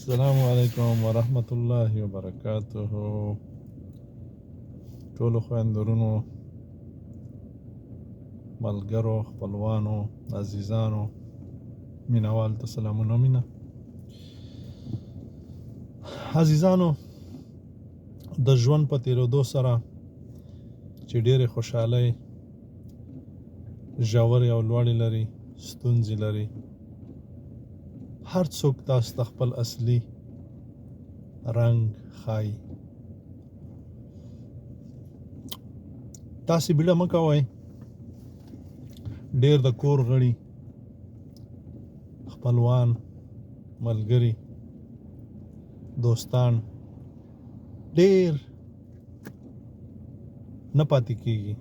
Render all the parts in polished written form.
السلام علیکم ورحمت الله وبرکاته. ټولو خویندرونو، ملګرو، خپلوانو، عزیزانو، مینوال ته سلامونه. مینه عزیزانو، د ژوند په تیرېدو سره چې ډېرې خوشحالۍ ژورې او لوړې لري، ستونزې لري، هر څوک تاسو ته خپل اصلي رنګ ښایي. تاسې بیړه مه کوئ. ډېر د کور غړي، خپلوان، ملګري، دوستان ډېر نه پاتې کېږي.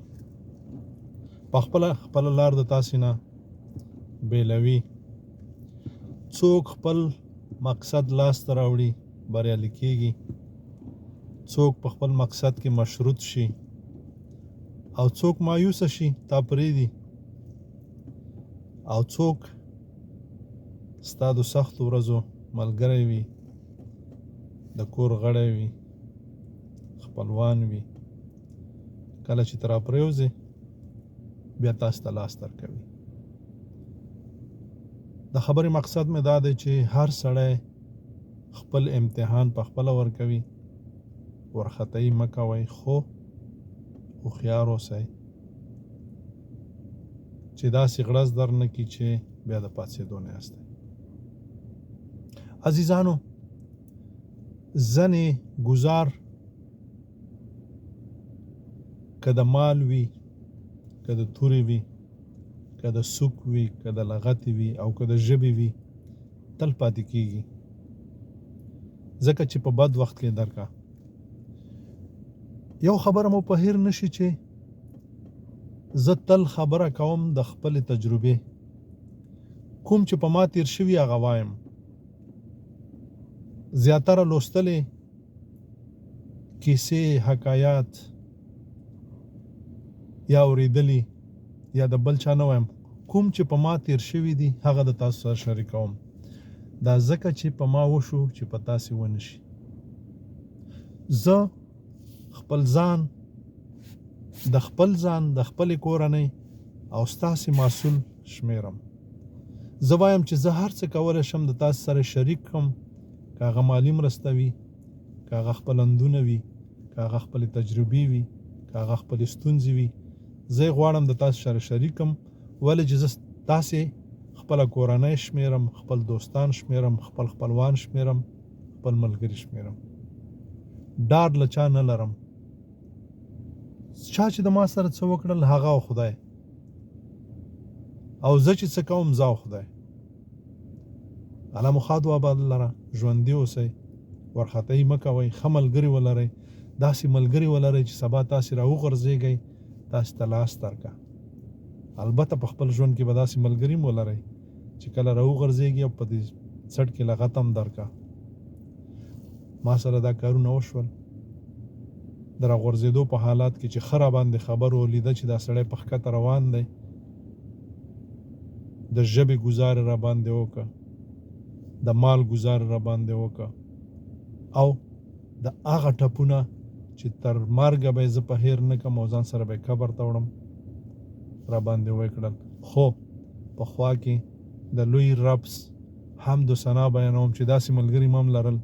په خپله لار د تاسې نه بیلوي. څوک خپل مقصد لاسته راوړي، بریالي کېږي. څوک په خپل مقصد کې مشروط شي او څوک مایوسه شي، تا پرېږدي. او څوک ستا د سختو ورځو ملګری وي، د کور غړی وي، خپلوان وي. کله چې ته راپرېوځې بیا تاسو ته لاس درکوي. د خبرې مقصد مې دا دی چې هر سړی خپل امتحان په خپله ورکوي. ورخته‌یي مه کوئ، خو هوښیار اوسئ چې داسې غړز در نه کړي چې بیا د پاڅېدو نه یاستئ. عزیزانو، ځنې ګزار که د مال وي، که د تورې وي، که د سوک وي، که د لغتې وي او که د ژبې وي، تل پاتې کېږي. ځکه چې په بد وخت کې درکا یو خبره مو په هیر نشي چې زه تل خبره کوم د خپلې تجربې. کوم چې په ما تیر شوي هغه وایم. زیاتره لوستلې کیسې، حکایات یا اورېدلې یا د بل چا نه وایم. کوم چې په ما تیر شوي دي هغه د تاسو سره شریکوم. دا ځکه چې په ما وشو چې په تاسې ونه شي. زه خپل ځان، د خپلې کورنۍ او ستاسې مسؤل شمیرم. زه وایم چې زه هر څه کولی شم د تاسو سره شریک کړم، که هغه مالي مرسته وي، که هغه خپل اندونه وي، که هغه خپلې تجربې وي، که هغه خپلې ستونزې وي. زه غواړم د تاسو سره شریک کړم، ولې چې زه تاسې خپله کورنۍ شمیرم، خپل دوستان شمیرم، خپل خپلوان شمیرم، خپل ملګري شمیرم. ډار له چا نه لرم. چا چې د ما سره څه وکړل هغه او خدای، او زه چې څه کوم زه او خدای. الله مو ښاد و آباد لره. ژوندي اوسئ، ورخته‌یي مه کوئ. ښه ملګري ولرئ، داسې ملګري ولرئ چې سبا تاسې راوغورځېږئ تاسې ته لاس درکړه. البته په خپل ژوند کې به داسې ملګري هم ولرئ چې کله راوغورځېږي او په دې څټ کې لغت هم درکړه. ما سره دا کارونه وشول. د راغورځېدو په حالات کې چې ښه راباندې خبر ولیده چې دا سړی په ښکته روان دی، د ژبې ګزار یې راباندې وکړه، د مال ګزار یې راباندې وکړه، او د هغه ټپونه چې تر مرګه به یې زه په هیر نه کړم او ځان سره به یې قبر ته وړم راباندې وکړل. خو په خوا کې د لوی رب حمد و ثنا بیانوم چې داسې ملګري مې هم لرل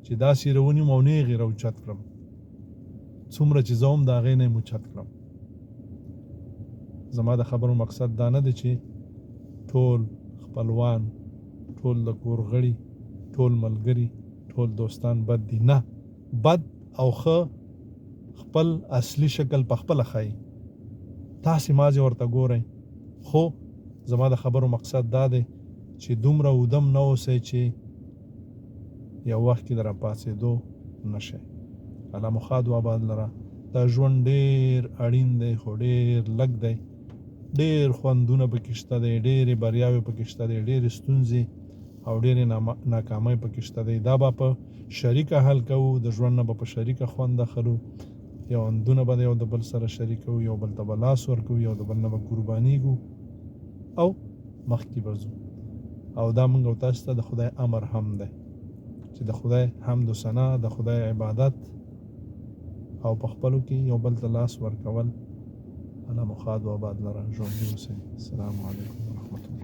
چې داسې یې راونیوم او نیغ یې راوچت کړم. څومره چې زه هم د هغې نه یې اوچت کړم. زما د خبرو مقصد دا نه دی چې ټول خپلوان، ټول د کور غړي، ټول ملګري، ټول دوستان بد دي. نه، بد او ښه خپل اصلي شکل په خپله ښایي. تاسې مازې ورته ګورئ. خو زما د خبرو مقصد دا دی چې دومره ودم نه اوسئ چې یو وخت کې د راپاڅېدو نه شئ. الله مو ښاد و آباد لره. دا ژوند ډېر اړین دی، خو ډېر لږ دی. ډېر خوندونه پکې شته دی، ډېرې بریاوې پکې شته دی، ډېرې ستونزې او ډېرې ناکامۍ پکې شته دی. دا به په شریکه حل کوو، د ژوند نه به په شریکه خوند اخلو. یو اندونه به یو د بل سره شریکو، یو بل ته به لاس ورکوو، یو د بل نه به قربانیږو او مخکې به ځو. او دا موږ او تاسو ته د خدای امر هم دی. چې د خدای حمد و ثنا د خدای عبادت او په خپلو کې یو بل ته لاس ورکول الله مخاد و آباد لره ژوندي اوسئ. السلام علیکم ورحمة الله.